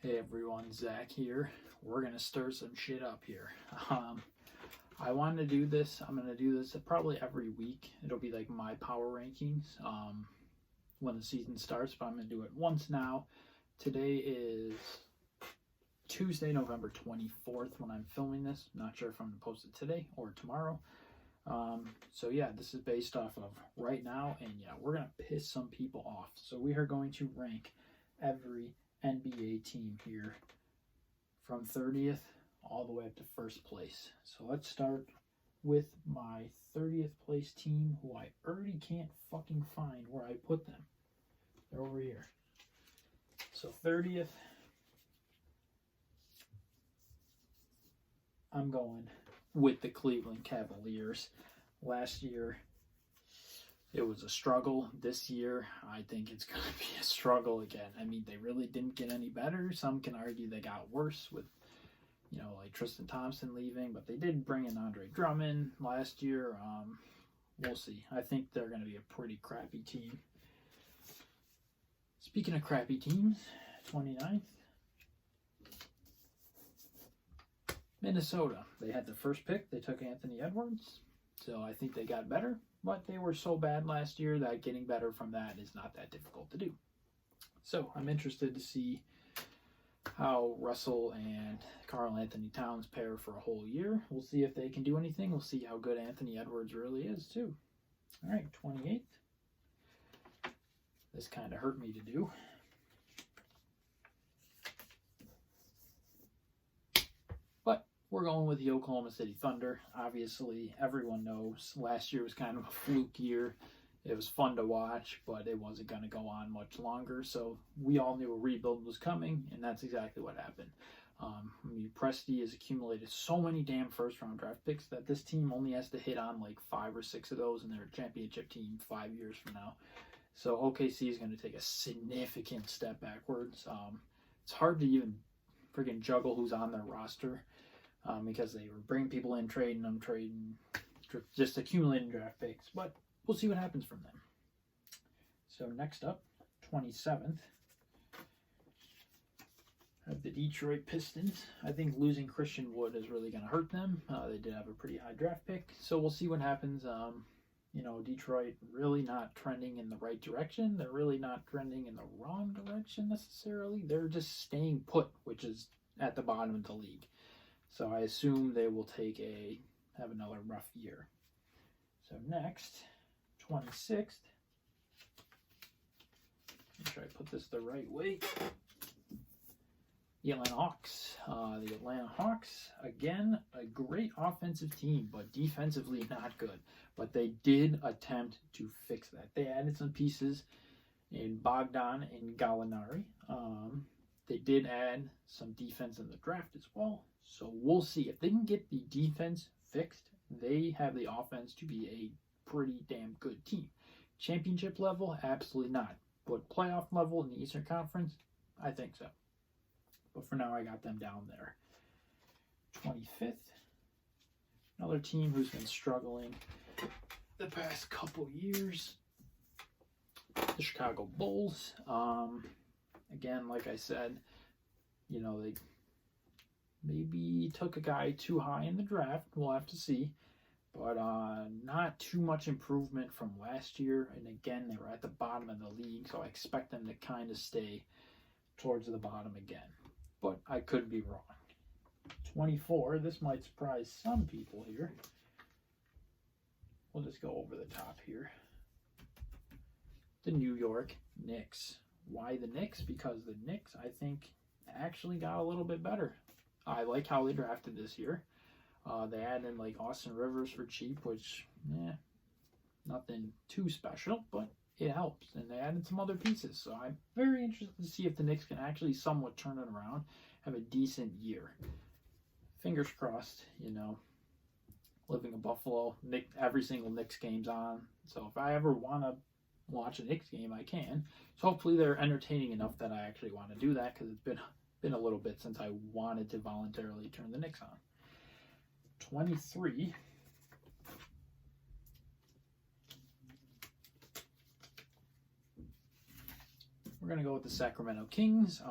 Hey everyone, Zach here. We're gonna stir some shit up here. I want to do this. I'm gonna do this probably every week. It'll be like my power rankings when the season starts, but I'm gonna do it once now. Today is Tuesday, November 24th when I'm filming this. Not sure if I'm gonna post it today or tomorrow. So yeah, this is based off of right now, and yeah, we're gonna piss some people off. So we are going to rank every NBA team here from 30th all the way up to first place. So let's start with my 30th place team, who I already can't fucking find where I put them. They're over here. So 30th, I'm going with the Cleveland Cavaliers. Last year, it was a struggle. This year, I think it's going to be a struggle again. I mean, they really didn't get any better. Some can argue they got worse with, like Tristan Thompson leaving, but they did bring in Andre Drummond last year. We'll see. I think they're going to be a pretty crappy team. Speaking of crappy teams, 29th, Minnesota. They had the first pick. They took Anthony Edwards. So I think they got better, but they were so bad last year that getting better from that is not that difficult to do. So I'm interested to see how Russell and Karl Anthony Towns pair for a whole year. We'll see if they can do anything. We'll see how good Anthony Edwards really is too. All right, 28th. This kind of hurt me to do. We're going with the Oklahoma City Thunder. Obviously, everyone knows last year was kind of a fluke year. It was fun to watch, but it wasn't going to go on much longer. So we all knew a rebuild was coming, and that's exactly what happened. Presti has accumulated so many damn first-round draft picks that this team only has to hit on like 5 or 6 of those, and they're a championship team 5 years from now. So OKC is going to take a significant step backwards. It's hard to even freaking juggle who's on their roster. Because they were bringing people in, trading them, just accumulating draft picks. But we'll see what happens from them. So next up, 27th, I have the Detroit Pistons. I think losing Christian Wood is really going to hurt them. They did have a pretty high draft pick. So we'll see what happens. Detroit really not trending in the right direction. They're really not trending in the wrong direction necessarily. They're just staying put, which is at the bottom of the league. So I assume they will have another rough year. So next, 26th. Make sure I put this the right way. The Atlanta Hawks. The Atlanta Hawks, again, a great offensive team, but defensively not good. But they did attempt to fix that. They added some pieces in Bogdan and Gallinari. They did add some defense in the draft as well. So we'll see. If they can get the defense fixed, they have the offense to be a pretty damn good team. Championship level, absolutely not. But playoff level in the Eastern Conference, I think so. But for now, I got them down there. 25th. Another team who's been struggling the past couple years. The Chicago Bulls. Again, like I said, they maybe took a guy too high in the draft. We'll have to see. But not too much improvement from last year. And again, they were at the bottom of the league, so I expect them to kind of stay towards the bottom again. But I could be wrong. 24, this might surprise some people here. We'll just go over the top here. The New York Knicks. Why the Knicks? Because the Knicks, I think, actually got a little bit better. I like how they drafted this year. They added in like Austin Rivers for cheap, which, nothing too special, but it helps. And they added some other pieces. So I'm very interested to see if the Knicks can actually somewhat turn it around, have a decent year. Fingers crossed, living in Buffalo, every single Knicks game's on. So if I ever want to watch a Knicks game, I can. So hopefully they're entertaining enough that I actually want to do that, because it's been a little bit since I wanted to voluntarily turn the Knicks on. 23. We're going to go with the Sacramento Kings.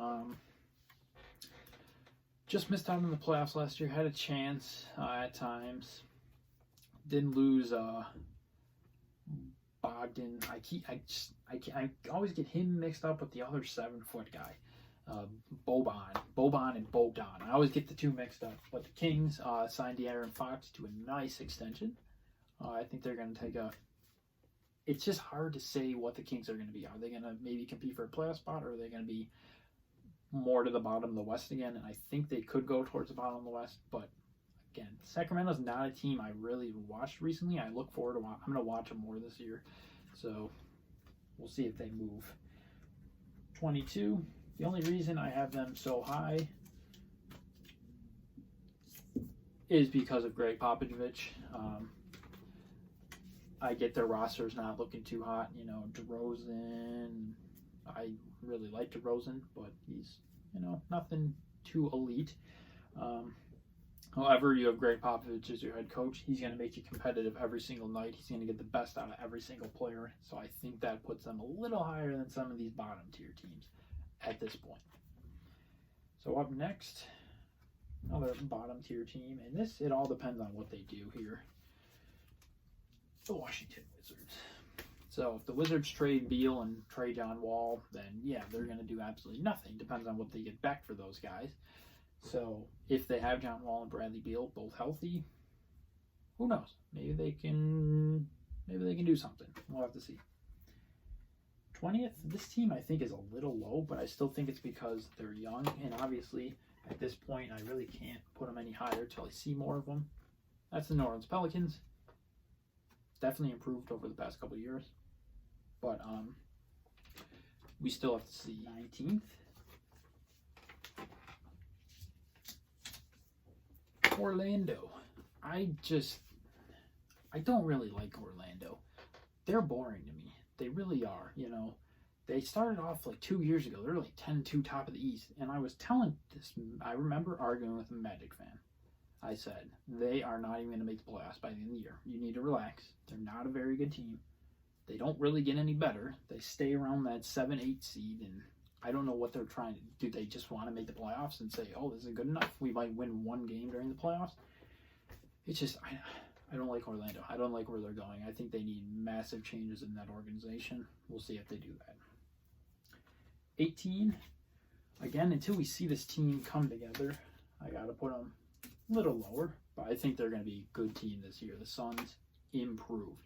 just missed out on the playoffs last year. Had a chance at times. Didn't lose Bogdan. I always get him mixed up with the other 7-foot guy, Boban and Bogdan. I always get the two mixed up. But the Kings signed De'Aaron Fox to a nice extension. I think they're going to take a. It's just hard to say what the Kings are going to be. Are they going to maybe compete for a playoff spot, or are they going to be more to the bottom of the West again? And I think they could go towards the bottom of the West, but again, Sacramento's not a team I really watched recently. I look forward to. I'm going to watch them more this year, so we'll see if they move. 22. The only reason I have them so high is because of Greg Popovich. I get their rosters not looking too hot. You know, DeRozan. I really like DeRozan, but he's, nothing too elite. However, you have Greg Popovich as your head coach. He's going to make you competitive every single night. He's going to get the best out of every single player. So I think that puts them a little higher than some of these bottom tier teams at this point. So up next, another bottom tier team. And it all depends on what they do here. The Washington Wizards. So if the Wizards trade Beal and trade John Wall, then yeah, they're going to do absolutely nothing. Depends on what they get back for those guys. So if they have John Wall and Bradley Beal both healthy, who knows? Maybe they can do something. We'll have to see. 20th, this team I think is a little low, but I still think it's because they're young, and obviously at this point I really can't put them any higher until I see more of them. That's the New Orleans Pelicans. Definitely improved over the past couple of years, but we still have to see. 19th. Orlando. I don't really like Orlando. They're boring to me. They really are. They started off like 2 years ago. They're like 10-2 top of the East. And I was telling this, I remember arguing with a Magic fan. I said, they are not even going to make the playoffs by the end of the year. You need to relax. They're not a very good team. They don't really get any better. They stay around that 7-8 seed, and I don't know what they're trying to do. They just want to make the playoffs and say, oh, this isn't good enough. We might win one game during the playoffs. It's just, I don't like Orlando. I don't like where they're going. I think they need massive changes in that organization. We'll see if they do that. 18. Again, until we see this team come together, I got to put them a little lower. But I think they're going to be a good team this year. The Suns improved.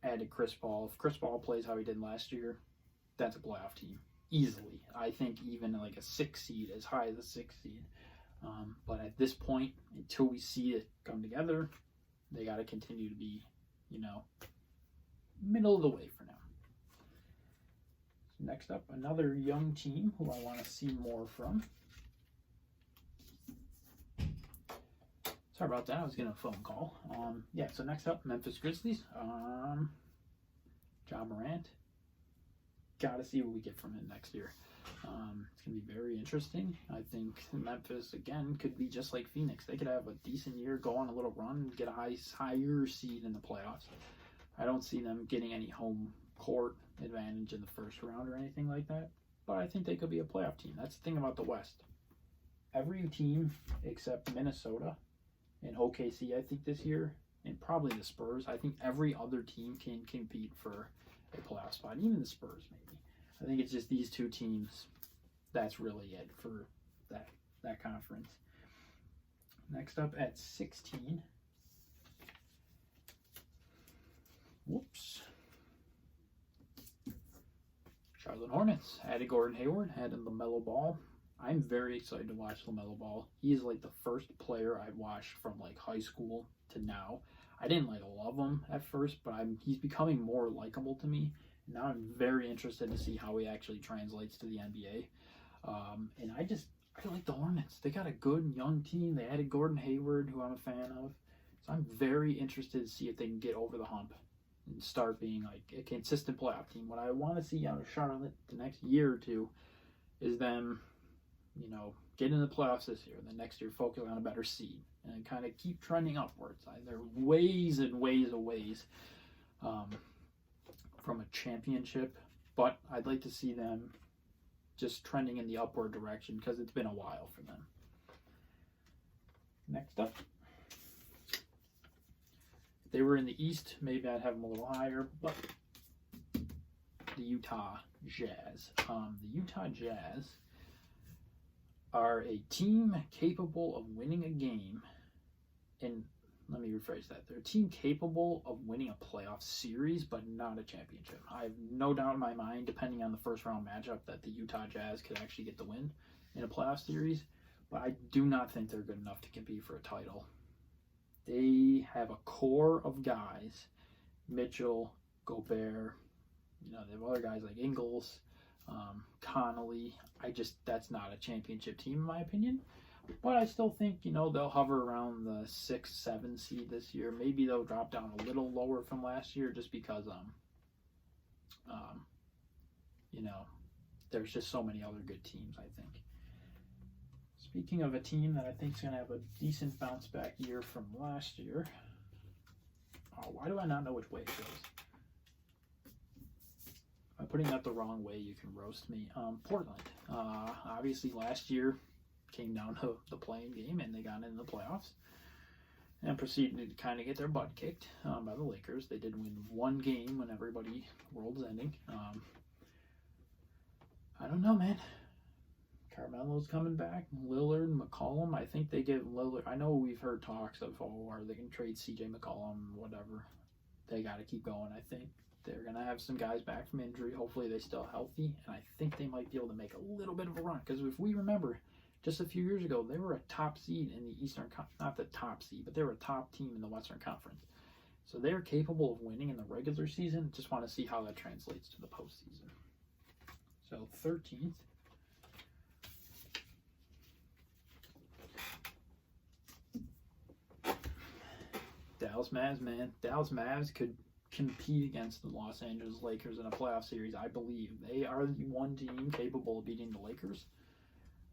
Added Chris Paul. If Chris Paul plays how he did last year, that's a playoff team. Easily. I think even like a 6 seed, as high as a 6 seed. But at this point, until we see it come together, they got to continue to be, middle of the way for now. Next up, another young team who I want to see more from. Sorry about that. I was getting a phone call. So next up, Memphis Grizzlies. Ja Morant. Got to see what we get from him next year. It's going to be very interesting. I think Memphis, again, could be just like Phoenix. They could have a decent year, go on a little run, and get a higher seed in the playoffs. I don't see them getting any home court advantage in the first round or anything like that. But I think they could be a playoff team. That's the thing about the West. Every team except Minnesota and OKC, I think, this year, and probably the Spurs, I think every other team can compete for a playoff spot. Even the Spurs, maybe. I think it's just these two teams. That's really it for that conference. Next up at 16. Charlotte Hornets. Added Gordon Hayward. Added LaMelo Ball. I'm very excited to watch LaMelo Ball. He's like the first player I've watched from like high school to now. I didn't love him at first, but he's becoming more likable to me. Now I'm very interested to see how he actually translates to the NBA. And I like the Hornets. They got a good young team. They added Gordon Hayward, who I'm a fan of. So I'm very interested to see if they can get over the hump and start being like a consistent playoff team. What I want to see out of Charlotte the next year or two is them, get in the playoffs this year. The next year, focus on a better seed and kind of keep trending upwards. They're ways and ways away from a championship, but I'd like to see them just trending in the upward direction because it's been a while for them. Next up, if they were in the East, maybe I'd have them a little higher, but the Utah Jazz. The Utah Jazz are a team capable of winning a game, and let me rephrase that. They're a team capable of winning a playoff series, but not a championship. I have no doubt in my mind, depending on the first round matchup, that the Utah Jazz could actually get the win in a playoff series, but I do not think they're good enough to compete for a title. They have a core of guys, Mitchell, Gobert, they have other guys like Ingles, Connolly. That's not a championship team in my opinion. But I still think, they'll hover around the 6-7 seed this year. Maybe they'll drop down a little lower from last year just because, there's just so many other good teams, I think. Speaking of a team that I think is going to have a decent bounce back year from last year. Why do I not know which way it goes? By putting that the wrong way, you can roast me. Portland. Obviously, last year came down to the playing game, and they got into the playoffs and proceeded to kind of get their butt kicked by the Lakers. They did win one game when world was ending. I don't know, man. Carmelo's coming back. Lillard, McCollum. I think they get Lillard. I know we've heard talks of, are they going to trade CJ McCollum, whatever. They got to keep going, I think. They're going to have some guys back from injury. Hopefully they're still healthy. And I think they might be able to make a little bit of a run. Because if we remember, just a few years ago, they were a top seed in the Eastern Conference. Not the top seed, but they were a top team in the Western Conference. So they're capable of winning in the regular season. Just want to see how that translates to the postseason. So 13th. Dallas Mavs, man. Dallas Mavs could compete against the Los Angeles Lakers in a playoff series, I believe. They are the one team capable of beating the Lakers.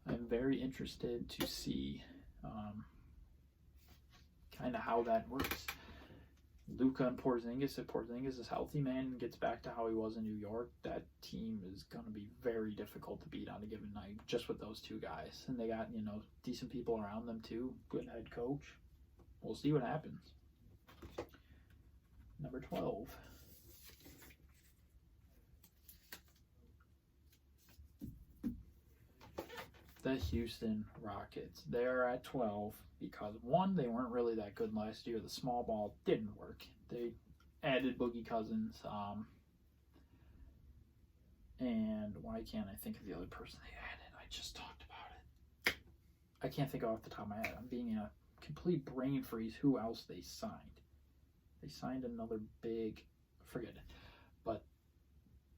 I'm very interested to see kind of how that works. Luka and Porzingis, if Porzingis is healthy, man, and gets back to how he was in New York, that team is going to be very difficult to beat on a given night, just with those two guys. And they got, decent people around them too, good head coach. We'll see what happens. Number 12. The Houston Rockets. They're at 12 because, one, they weren't really that good last year. The small ball didn't work. They added Boogie Cousins. And why can't I think of the other person they added? I just talked about it. I can't think off the top of my head. I'm being in a complete brain freeze who else they signed. They signed another forget it. But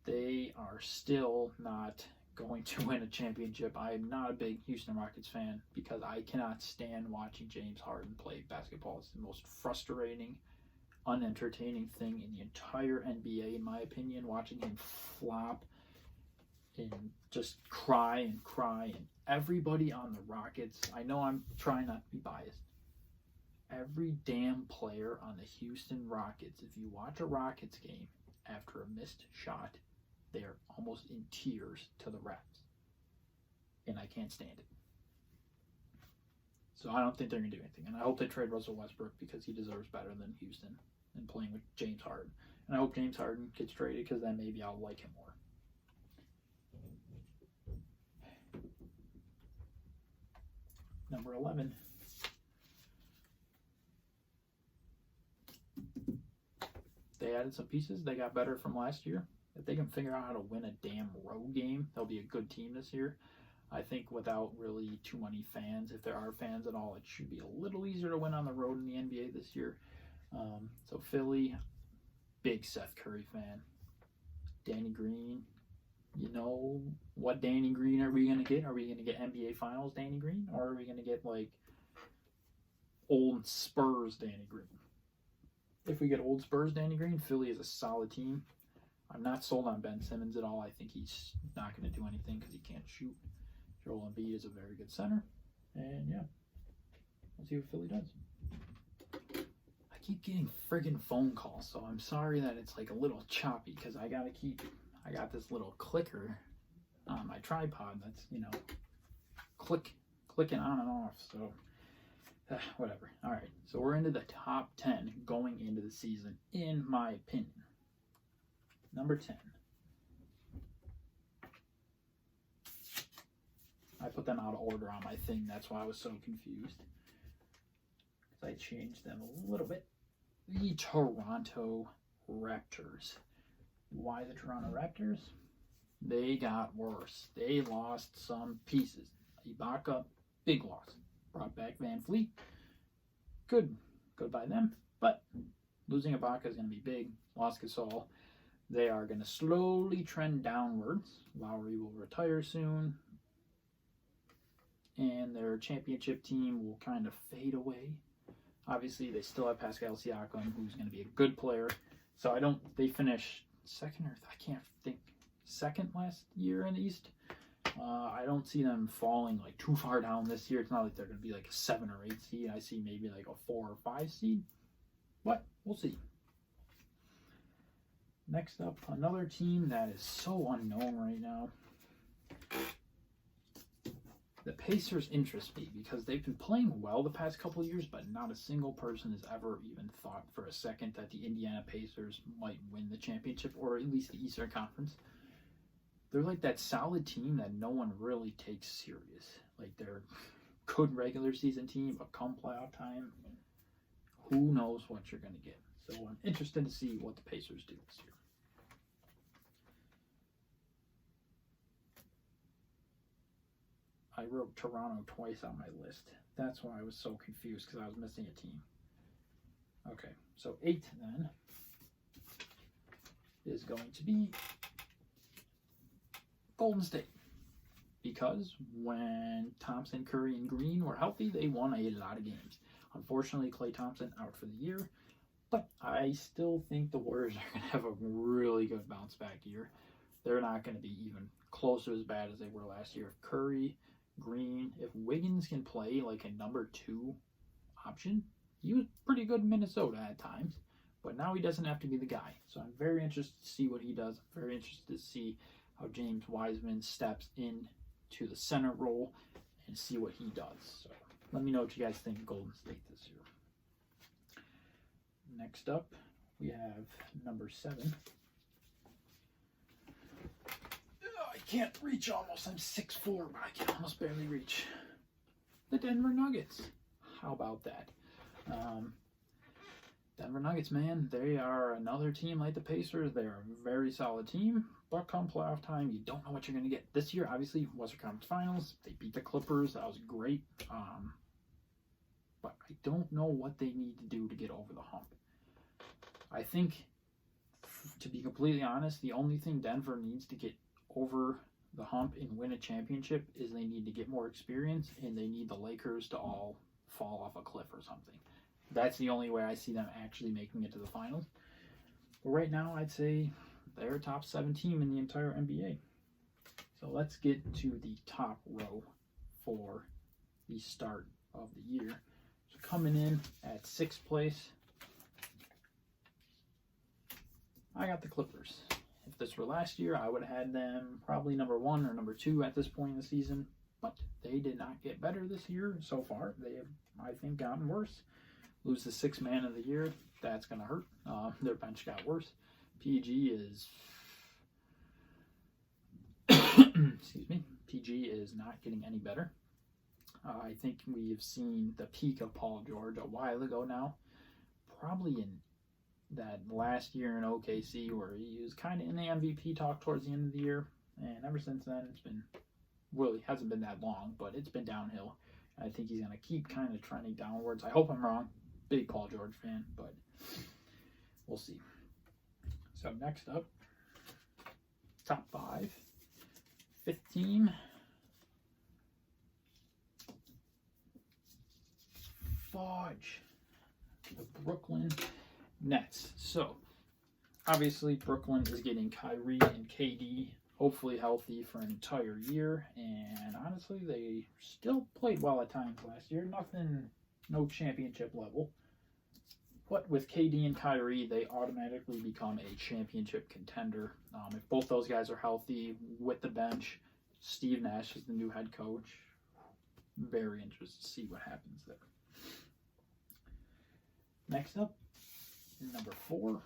they are still not going to win a championship. I am not a big Houston Rockets fan because I cannot stand watching James Harden play basketball. It's the most frustrating, unentertaining thing in the entire NBA, in my opinion, watching him flop and just cry. And everybody on the Rockets, I know I'm trying not to be biased, every damn player on the Houston Rockets, if you watch a Rockets game after a missed shot, they are almost in tears to the refs. And I can't stand it. So I don't think they're going to do anything. And I hope they trade Russell Westbrook because he deserves better than Houston and playing with James Harden. And I hope James Harden gets traded because then maybe I'll like him more. Number 11. They added some pieces. They got better from last year. If they can figure out how to win a damn road game, they'll be a good team this year. I think without really too many fans, if there are fans at all, it should be a little easier to win on the road in the NBA this year. So Philly, big Seth Curry fan. Danny Green, what Danny Green are we going to get? Are we going to get NBA Finals Danny Green? Or are we going to get old Spurs Danny Green? If we get old Spurs Danny Green, Philly is a solid team. I'm not sold on Ben Simmons at all. I think he's not going to do anything because he can't shoot. Joel Embiid is a very good center. And yeah, we'll see what Philly does. I keep getting friggin' phone calls, so I'm sorry that it's a little choppy because I got this little clicker on my tripod that's, clicking on and off. So Whatever. All right. So we're into the top 10 going into the season, in my opinion. Number 10. I put them out of order on my thing. That's why I was so confused. Because I changed them a little bit. The Toronto Raptors. Why the Toronto Raptors? They got worse. They lost some pieces. Ibaka, big loss. Brought back Van Fleet. Good by them. But losing Ibaka is going to be big. Lost Gasol. They are going to slowly trend downwards. Lowry will retire soon. And their championship team will kind of fade away. Obviously, they still have Pascal Siakam, who's going to be a good player. So they finished second or I can't think, second last year in the East. I don't see them falling like too far down this year. It's not like they're going to be like a 7 or 8 seed. I see maybe like a 4 or 5 seed. But we'll see. Next up, another team that is so unknown right now. The Pacers interest me because they've been playing well the past couple of years, but not a single person has ever even thought for a second that the Indiana Pacers might win the championship or at least the Eastern Conference. They're like that solid team that no one really takes serious. Like they're a good regular season team, but come playoff time, who knows what you're going to get. So I'm interested to see what the Pacers do this year. I wrote Toronto twice on my list. That's why I was so confused, because I was missing a team. Okay, so 8 then is going to be Golden State. Because when Thompson, Curry, and Green were healthy, they won a lot of games. Unfortunately, Klay Thompson out for the year. But I still think the Warriors are going to have a really good bounce back year. They're not going to be even close to as bad as they were last year. If Curry, Green, if Wiggins can play like a number 2 option, he was pretty good in Minnesota at times, but now he doesn't have to be the guy. So I'm very interested to see what he does. I'm very interested to see how James Wiseman steps into the center role and see what he does. So let me know what you guys think of Golden State this year. Next up, we have number 7. I can't reach almost. I'm 6'4", but I can almost barely reach. The Denver Nuggets. How about that? Denver Nuggets, man, they are another team like the Pacers. They are a very solid team, but come playoff time, you don't know what you're going to get. This year, obviously, Western Conference Finals. They beat the Clippers. That was great. But I don't know what they need to do to get over the hump. I think, to be completely honest, the only thing Denver needs to get over the hump and win a championship is they need to get more experience, and they need the Lakers to all fall off a cliff or something. That's the only way I see them actually making it to the finals. But right now, I'd say they're a top 7 team in the entire NBA. So let's get to the top row for the start of the year. So coming in at 6th place, I got the Clippers. If this were last year, I would have had them probably number 1 or number 2 at this point in the season. But they did not get better this year so far. They have, I think, gotten worse. Lose the 6th man of the year. That's going to hurt. Their bench got worse. PG is... excuse me. PG is not getting any better. I think we have seen the peak of Paul George a while ago now. Probably in that last year in OKC where he was kind of in the MVP talk towards the end of the year. And ever since then, it's been... Really, hasn't been that long, but it's been downhill. I think he's going to keep kind of trending downwards. I hope I'm wrong. Big Paul George fan, but we'll see. So next up, top 5. 5th team. Fudge. The Brooklyn Nets. So, obviously, Brooklyn is getting Kyrie and KD hopefully healthy for an entire year. And honestly, they still played well at times last year. No championship level. But with KD and Kyrie, they automatically become a championship contender. If both those guys are healthy with the bench, Steve Nash is the new head coach. Very interested to see what happens there. Next up, number 4.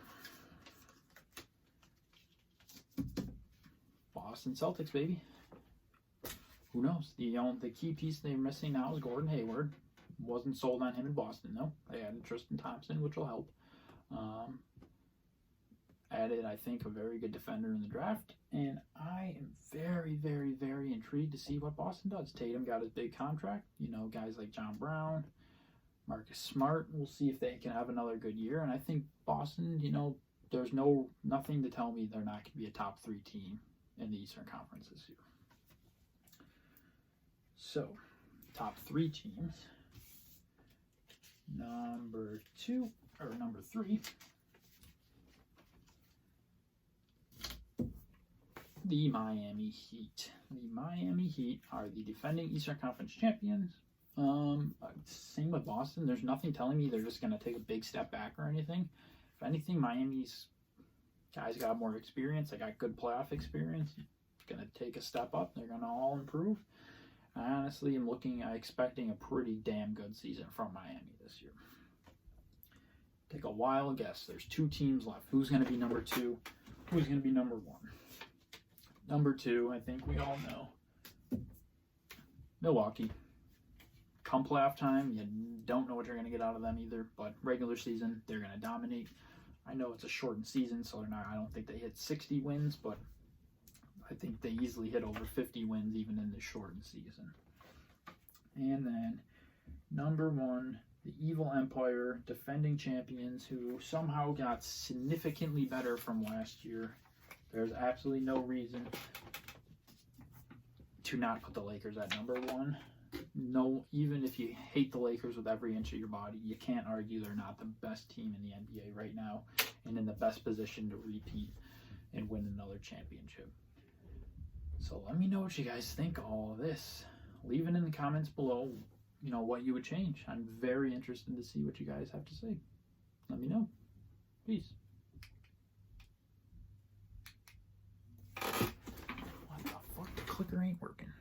Boston Celtics, baby. Who knows? The key piece they're missing now is Gordon Hayward. Wasn't sold on him in Boston, though. They added Tristan Thompson, which will help. Added, I think, a very good defender in the draft. And I am very, very, very intrigued to see what Boston does. Tatum got his big contract. You know, guys like John Brown, Marcus Smart. We'll see if they can have another good year. And I think Boston, you know, there's nothing to tell me they're not going to be a top 3 team in the Eastern Conference this year. So, top 3 teams. Number 3. The Miami Heat. The Miami Heat are the defending Eastern Conference champions. Same with Boston. There's nothing telling me they're just going to take a big step back or anything. If anything, Miami's guys got more experience. They got good playoff experience. Going to take a step up. They're going to all improve. I honestly am expecting a pretty damn good season from Miami this year. Take a wild guess. There's 2 teams left. Who's going to be number 2? Who's going to be number 1? Number 2, I think we all know. Milwaukee. Come playoff time, you don't know what you're going to get out of them either, but regular season, they're going to dominate. I know it's a shortened season, so I don't think they hit 60 wins, but I think they easily hit over 50 wins even in the shortened season. And then number 1, the Evil Empire, defending champions, who somehow got significantly better from last year. There's absolutely no reason to not put the Lakers at number 1. No, even if you hate the Lakers with every inch of your body, you can't argue they're not the best team in the NBA right now and in the best position to repeat and win another championship. So let me know what you guys think of all of this. Leave it in the comments below, you know, what you would change. I'm very interested to see what you guys have to say. Let me know. Peace. What the fuck? The clicker ain't working.